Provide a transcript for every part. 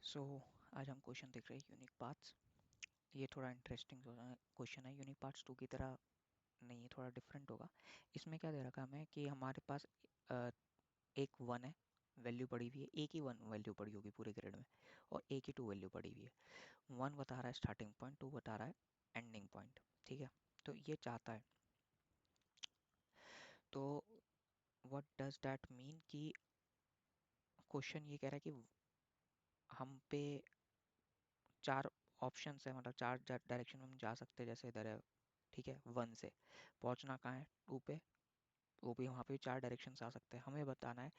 सो आज हम क्वेश्चन देख रहे हैं यूनिक पार्ट्स। ये थोड़ा इंटरेस्टिंग क्वेश्चन है। यूनिक पार्ट्स टू की तरह नहीं है, थोड़ा डिफरेंट होगा। इसमें क्या दे रखा है हमें कि हमारे पास अ, एक वन है, वैल्यू पड़ी हुई है, एक ही वन वैल्यू पड़ी होगी पूरे ग्रेड में, और एक ही टू वैल्यू पड़ी हुई है। वन बता रहा है स्टार्टिंग पॉइंट, टू बता रहा है एंडिंग पॉइंट। ठीक है, तो ये चाहता है, तो व्हाट डज दैट मीन कि क्वेश्चन ये कह रहा है कि हम पे चार ऑप्शंस है, मतलब चार डायरेक्शन में हम जा सकते हैं। जैसे इधर है, ठीक है, वन से पहुंचना कहाँ है, टू पे, वो भी वहाँ पे चार डायरेक्शन आ सकते हैं। हमें बताना है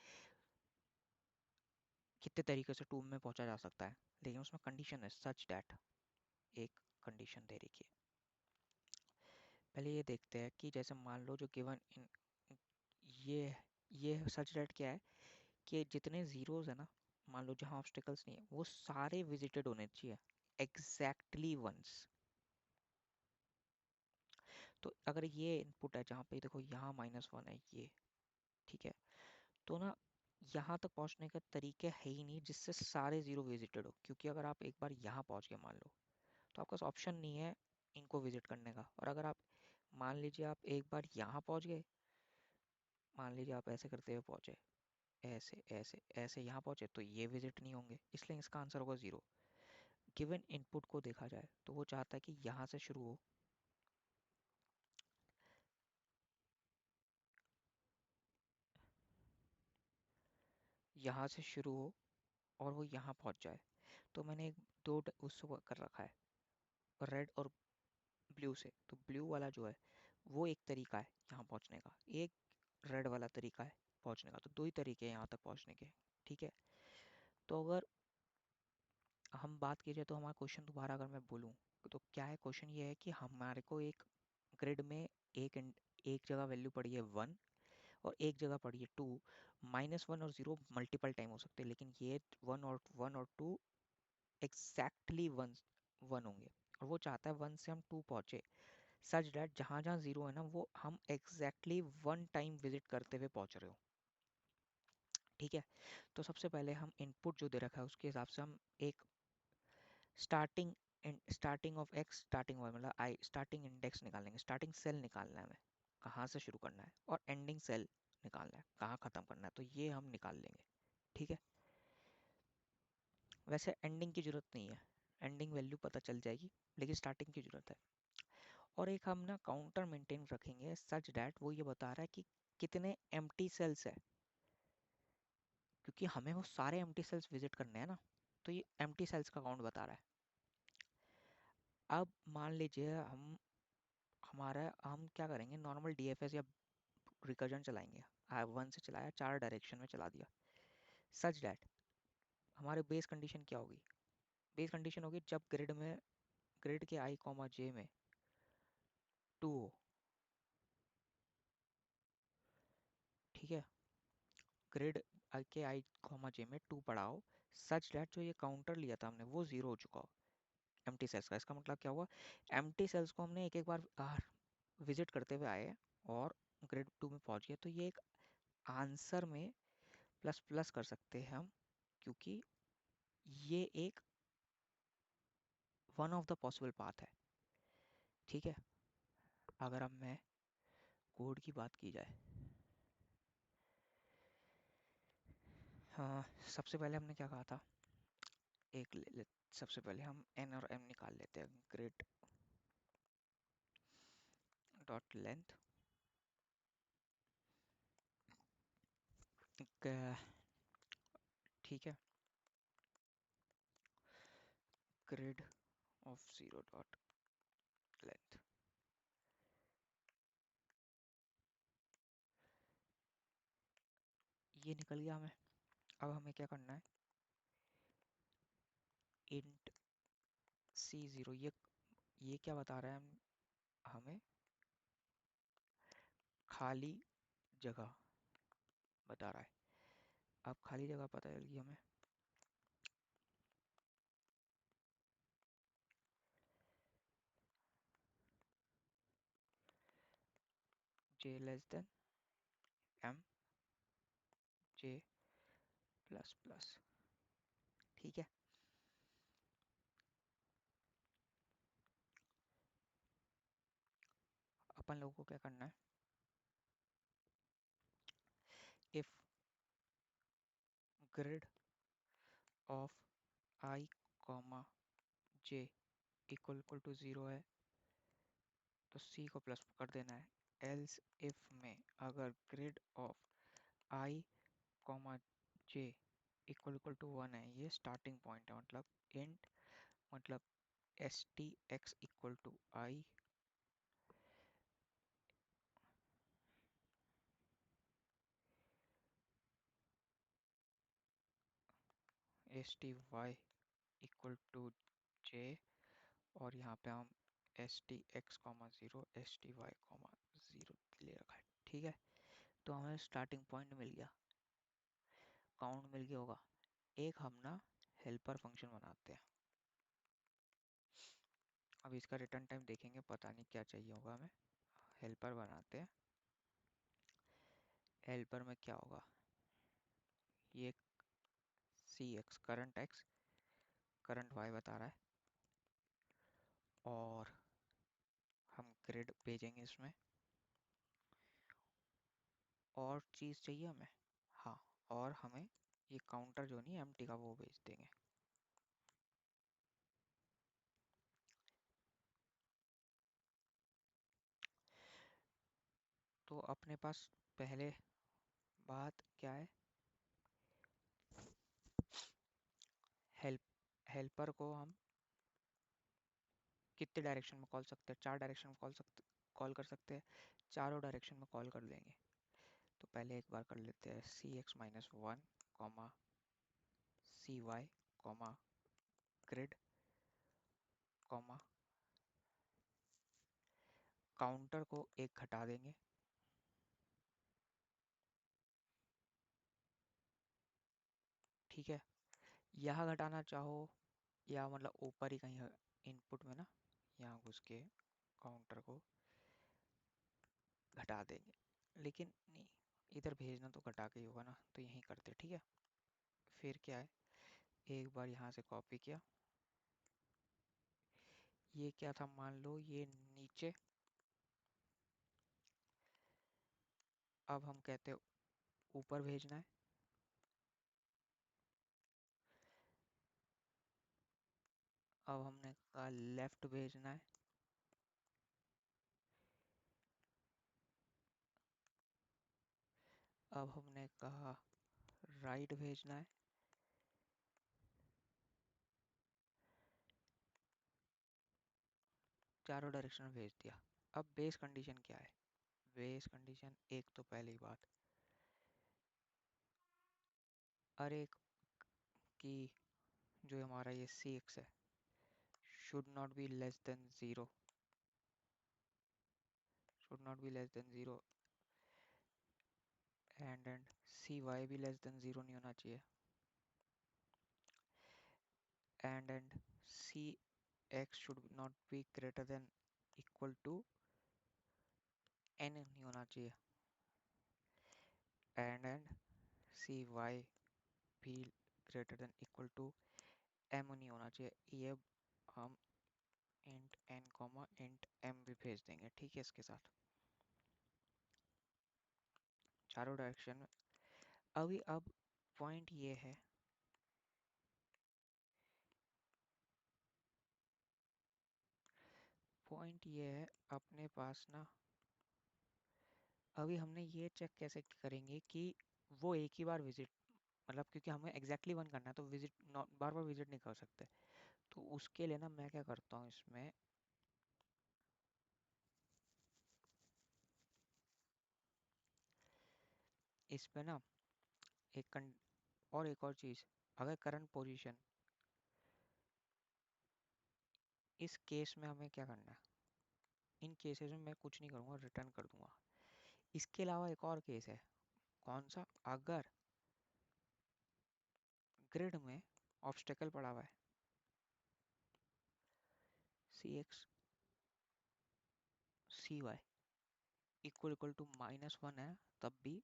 कितने तरीके से टू में पहुंचा जा सकता है, लेकिन उसमें कंडीशन है सच डैट, एक कंडीशन दे रखी है। पहले ये देखते हैं कि जैसे मान लो जो गिवन इन ये ये सच डैट क्या है कि जितने जीरोज है ना, मान लो जहाँ ऑब्स्टिकल्स नहीं है वो सारे विजिटेड होने चाहिए एग्जैक्टली वंस। तो अगर ये इनपुट है जहाँ पे देखो यहाँ -1 है ये, ठीक है, तो ना यहाँ तक पहुँचने का तरीके है ही नहीं जिससे सारे जीरो विजिटेड हो, क्योंकि अगर आप एक बार यहाँ पहुँच गए मान लो, तो आपके पास ऑप्शन नहीं है इनको विजिट करने का। और अगर आप मान लीजिए आप एक बार यहाँ पहुँच गए, मान लीजिए आप ऐसे करते हुए पहुँचे, ऐसे ऐसे ऐसे यहाँ पहुँचे, तो ये विजिट नहीं होंगे, इसलिए इसका आंसर होगा जीरो। गिवन इनपुट को देखा जाए तो वो चाहता है कि यहाँ से शुरू हो, यहाँ से शुरू हो और वो यहाँ पहुँच जाए। तो मैंने एक उससे वो कर रखा है, रेड और ब्लू से। तो ब्लू वाला जो है वो एक तरीका है यहाँ पहुँचने का, एक रेड वाला तरीका है पहुँचने का। तो दो ही तरीके हैं यहाँ तक पहुँचने के। ठीक है, तो अगर हम बात की जाए तो हमारा क्वेश्चन दोबारा अगर मैं बोलूँ तो क्या है, क्वेश्चन ये है कि हमारे को एक ग्रिड में एक जगह वैल्यू पड़ी है वन और एक जगह पड़ी है टू। -1 और ज़ीरो मल्टीपल टाइम हो सकते हैं, लेकिन ये वन और टू एग्जैक्टली वन वन होंगे। और वो चाहता है वन से हम टू पहुँचे सच डैट जहाँ जहाँ जीरो है ना वो हम एग्जैक्टली वन टाइम विजिट करते हुए पहुँच रहे हो। ठीक है, तो सबसे पहले हम इनपुट जो दे रखा है उसके हिसाब से हम एक starting starting of X starting Y मतलब आई स्टार्टिंग इंडेक्स निकालेंगे, स्टार्टिंग सेल निकालना है हमें, कहाँ से शुरू करना है, और एंडिंग सेल निकालना है, कहाँ ख़त्म करना है, तो ये हम निकाल लेंगे। ठीक है, वैसे एंडिंग की ज़रूरत नहीं है, एंडिंग वैल्यू पता चल जाएगी, लेकिन स्टार्टिंग की ज़रूरत है। और एक हम ना काउंटर मेंटेन रखेंगे सच डैट वो ये बता रहा है कि कितने एम्प्टी सेल्स है, क्योंकि हमें वो सारे एम्प्टी सेल्स विजिट करने हैं ना, तो ये एम्प्टी सेल्स का काउंट बता रहा है। अब मान लीजिए हम क्या करेंगे, नॉर्मल डीएफएस या रिकर्जन चलाएंगे। वन से चलाया, चार डायरेक्शन में चला दिया सच डैट हमारे बेस कंडीशन क्या होगी, बेस कंडीशन होगी जब ग्रिड के आई कॉमा जे में टू हो। ठीक है, ग्रिड के आई कॉमा जे में टू पड़ा हो सच डैट जो ये काउंटर लिया था हमने वो जीरो हो चुका हो एम्प्टी सेल्स का। इसका मतलब क्या हुआ, एम्प्टी सेल्स को हमने एक एक बार विजिट करते हुए आए और ग्रिड टू में पहुंच गए। तो ये एक आंसर में प्लस प्लस कर सकते हैं हम, क्योंकि ये एक one of the possible path है। ठीक है, अगर अब मैं कोड की बात की जाए, हाँ, सबसे पहले हमने क्या कहा था, सबसे पहले हम एन और एम निकाल लेते हैं। ग्रिड डॉट लेंथ, ठीक है, grid of zero dot length, ये निकल गया हमें। अब हमें क्या करना है, इंट सी ज़ीरो, ये क्या बता रहा है हमें खाली जगह बता रहा है। अब खाली जगह पता चल गई हमें, J less than M J plus plus. ठीक है, अपन लोगों को क्या करना है, if grid of I comma J equal equal to 0 है तो सी को प्लस कर देना है। एल्स इफ में अगर grid of I comma J equal equal to 1 है, ये स्टार्टिंग पॉइंट है, मतलब इंट, मतलब S T X equal to I S T Y equal to J, और यहाँ पे हम S T X comma zero S T Y comma zero ले रखा है। ठीक है, तो हमें स्टार्टिंग पॉइंट मिल गया, काउंट मिल गया होगा। एक हम ना हेल्पर फंक्शन बनाते हैं। अब इसका रिटर्न टाइम देखेंगे, पता नहीं क्या चाहिए होगा हमें। हेल्पर बनाते हैं। हेल्पर में क्या होगा, ये C X current X current Y बता रहा है, और हम ग्रिड भेजेंगे इसमें। और चीज़ चाहिए हमें, हाँ, और हमें ये काउंटर जो नहीं एम्प्टी का वो भेज देंगे। तो अपने पास पहले बात क्या है, हेल्प हेल्पर को हम कितने डायरेक्शन में कॉल सकते हैं, 4 डायरेक्शन में कॉल कर सकते हैं, चारों डायरेक्शन में कॉल कर लेंगे। तो पहले एक बार कर लेते हैं C X minus one comma C Y comma grid comma counter को एक घटा देंगे। ठीक है, यहाँ घटाना चाहो या मतलब ऊपर ही कहीं इनपुट में ना, यहाँ घुस के काउंटर को घटा देंगे, लेकिन नहीं, इधर भेजना तो घटा के ही होगा ना, तो यहीं करते। ठीक है, फिर क्या है, एक बार यहाँ से कॉपी किया, ये क्या था, मान लो ये नीचे, अब हम कहते हैं ऊपर भेजना है। अब हमने कहा लेफ्ट भेजना है। अब हमने कहा राइट भेजना है। चारों डायरेक्शन में भेज दिया। अब बेस कंडीशन क्या है, बेस कंडीशन एक तो पहली बात, अरे कि जो हमारा ये सी एक्स है should not be less than zero, should not be less than zero, and C Y भी लेस देन ज़ीरो नहीं होना चाहिए, and C X should not be greater than equal to N नहीं होना चाहिए, and C Y भी greater than equal to M नहीं होना चाहिए। ये हम int N comma int M भी भेज देंगे। ठीक है, इसके साथ चारों डायरेक्शन में। अभी अब पॉइंट ये है, पॉइंट ये है अपने पास ना, अभी हमने ये चेक कैसे करेंगे कि वो एक ही बार विजिट, मतलब क्योंकि हमें एग्जैक्टली वन करना है तो विजिट बार बार विजिट नहीं कर सकते। तो उसके लिए ना मैं क्या करता हूँ, इसमें ना और एक और चीज़, अगर करंट पोजीशन, इस केस में हमें क्या करना है, इन केसेस में मैं कुछ नहीं करूँगा, रिटर्न कर दूंगा। इसके अलावा एक और केस है, कौन सा, अगर ग्रिड में ऑब्स्टेकल पड़ा हुआ है, C X C Y equal equal to minus one है तब भी,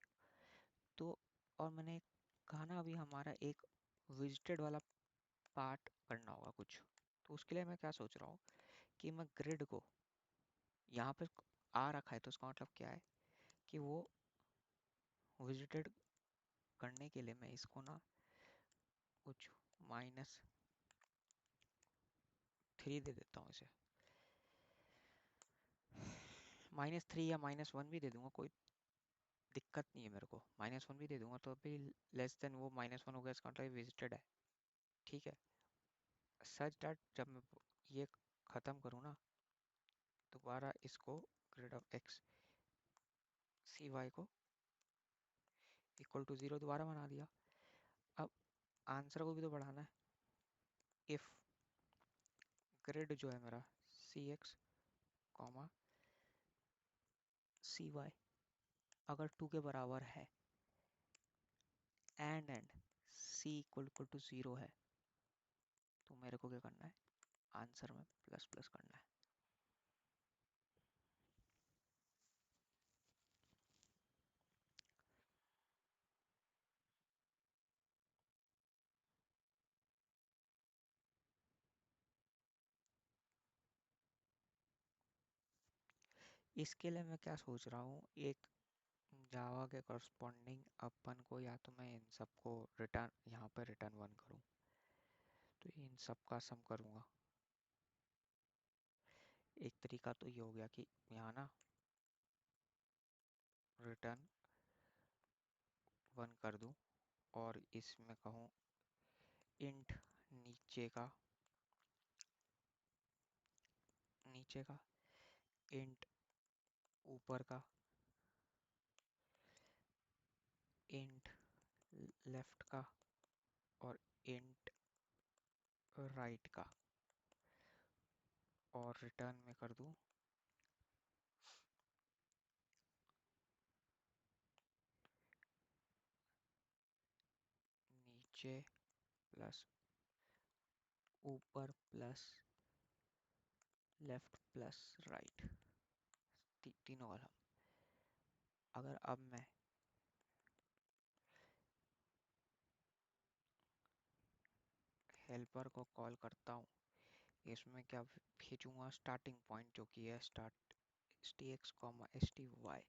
तो और मैंने कहा ना अभी हमारा एक विजिटेड वाला पार्ट करना होगा कुछ, तो उसके लिए मैं क्या सोच रहा हूँ कि मैं ग्रिड को यहाँ पे आ रखा है तो उसका मतलब क्या है कि वो विजिटेड करने के लिए मैं इसको ना कुछ -3 दे देता हूँ इसे। -3 या -1 भी दे दूंगा, कोई दिक्कत नहीं है मेरे को। -1 भी दे दूंगा तो अभी लेस देन वो -1 हो गया, इसका मतलब विजिटेड है। ठीक है, सच दैट जब मैं ये ख़त्म करूँ ना, दोबारा इसको grade of x C y को इक्वल टू 0 दोबारा बना दिया। अब आंसर को भी तो बढ़ाना है। इफ़ ग्रिड जो है मेरा सी एक्स कॉमा सी वाई अगर 2 के बराबर है एंड सी इक्वल टू 0 है, तो मेरे को क्या करना है, आंसर में प्लस प्लस करना है। इसके लिए मैं क्या सोच रहा हूँ, एक जावा के करस्पॉन्डिंग अपन को या तो मैं इन सबको रिटर्न यहाँ पे रिटर्न 1 करूँ, तो इन सब का सम करूँगा। एक तरीका तो ये हो गया कि यहाँ ना रिटर्न 1 कर दूँ और इसमें कहूँ इंट नीचे का इंट ऊपर का इंट लेफ्ट का और इंट राइट का, और रिटर्न में कर दूँ नीचे प्लस ऊपर प्लस लेफ्ट प्लस राइट, तीनों वाला। अगर अब मैं हेल्पर को कॉल करता हूँ, इसमें क्या भेजूंगा, स्टार्टिंग पॉइंट जो कि है start T X comma S T Y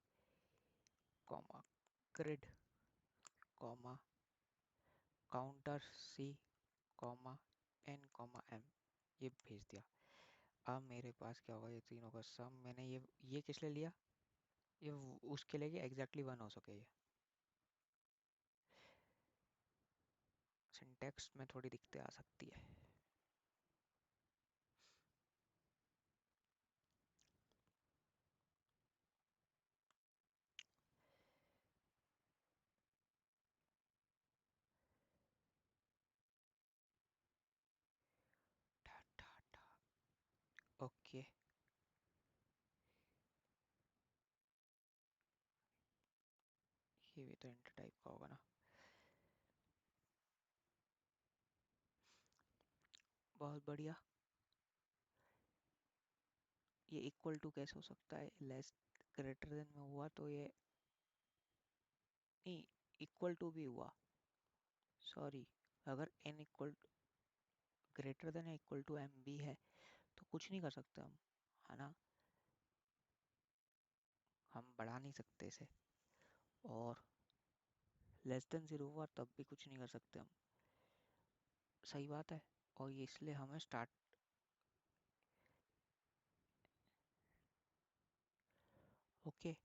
comma grid comma counter C comma N comma M, ये भेज दिया। अब मेरे पास क्या होगा, ये तीनों का सम। मैंने ये किस लिए लिया, ये उसके लिए कि एग्जैक्टली 1 हो सके। ये सिंटेक्स में थोड़ी दिक्कतें आ सकती है। ठा ठा ठा ओके, ये भी तो इंटर टाइप का होगा ना। बहुत बढ़िया। ये इक्वल टू कैसे हो सकता है, लेस ग्रेटर देन में हुआ तो ये नहीं, इक्वल टू भी हुआ, सॉरी। अगर n equal greater than equal to m भी है तो कुछ नहीं कर सकते हम, है ना। हम बढ़ा नहीं सकते इसे, और लेस देन 0 हुआ तब भी कुछ नहीं कर सकते हम। सही बात है, और ये इसलिए हमें स्टार्ट। ओके,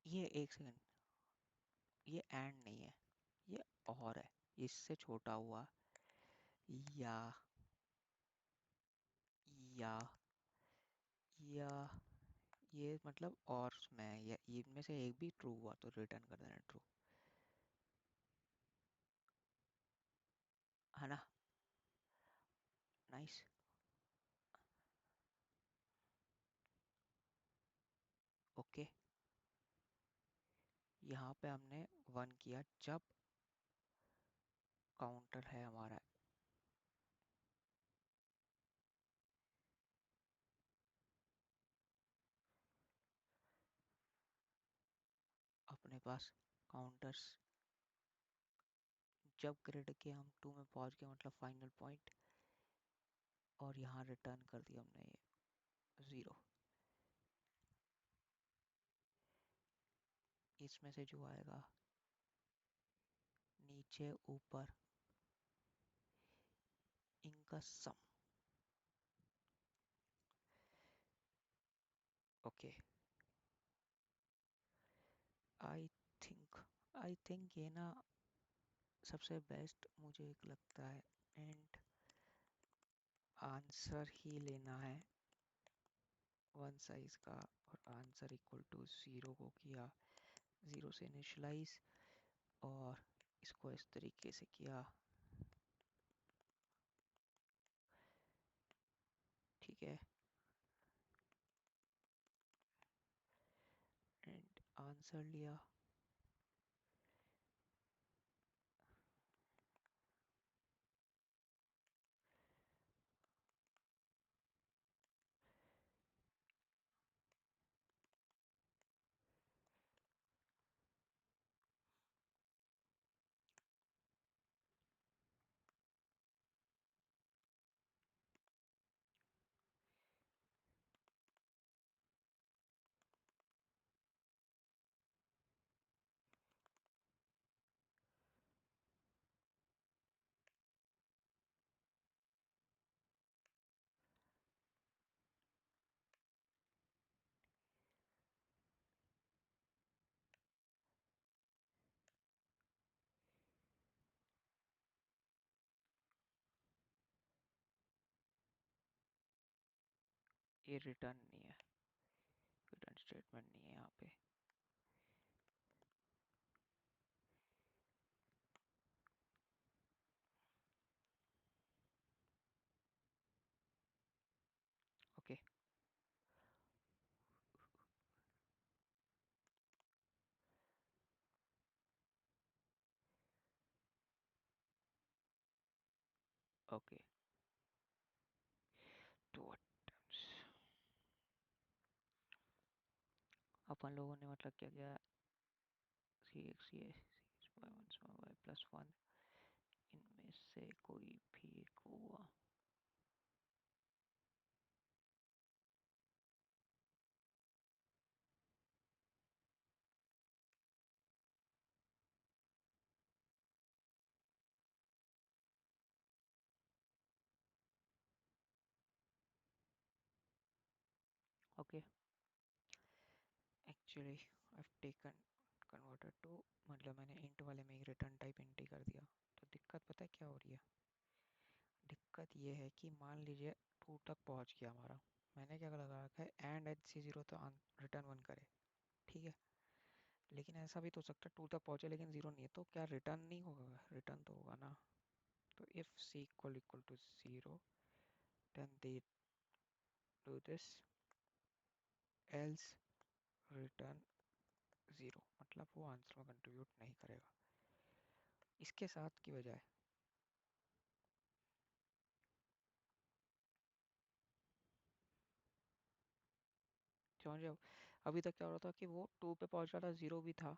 ये एक सेकंड, ये एंड नहीं है, ये और है। इससे छोटा हुआ या या या ये मतलब और में या इनमें से एक भी ट्रू हुआ तो रिटर्न कर देना ट्रू, है ना। नाइस। ओके, यहाँ पे हमने 1 किया जब काउंटर है हमारा अपने पास काउंटर्स जब ग्रिड के हम 2 में पहुंच गए मतलब फाइनल पॉइंट, और यहाँ रिटर्न कर दिया हमने ये 0, इसमें से जो आएगा नीचे ऊपर इनका sum. Okay, I think I think ये ना सबसे बेस्ट मुझे एक लगता है। एंड आंसर ही लेना है वन साइज का, और आंसर इक्वल टू 0 को किया, 0 से इनिशलाइज, और इसको इस तरीके से किया। ठीक है, एंड आंसर लिया। ये रिटर्न नहीं है, रिटर्न स्टेटमेंट नहीं है यहाँ पे। Okay, okay, 2 attempts. अपन लोगों ने मतलब क्या किया, सी एक्स ये y प्लस 1, इनमें से कोई भी एक हुआ। Okay, actually I have taken converted to, मतलब मैंने इंट वाले में ही रिटर्न टाइप इंट ही कर दिया। तो दिक्कत पता है क्या हो रही है? दिक्कत ये है कि मान लीजिए 2 तक पहुंच गया हमारा, मैंने क्या लगा रखा है एंड एच सी 0 तो रिटर्न 1 करे। ठीक है, लेकिन ऐसा भी तो हो सकता है 2 तक पहुंचे लेकिन 0 नहीं है, तो क्या रिटर्न नहीं होगा? रिटर्न तो होगा ना। तो if c equal to 0 then they do this, else return 0, मतलब वो आंसर में कंट्रीब्यूट नहीं करेगा इसके साथ की बजाय। समझ रहे हो? अभी तक क्या हो रहा था कि वो 2 पे पहुंच रहा था, 0 भी था,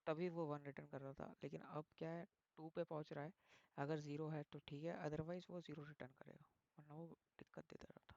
तभी वो 1 रिटर्न कर रहा था। लेकिन अब क्या है, 2 पे पहुंच रहा है, अगर 0 है तो ठीक है, अदरवाइज वो 0 रिटर्न करेगा, वरना वो दिक्कत देता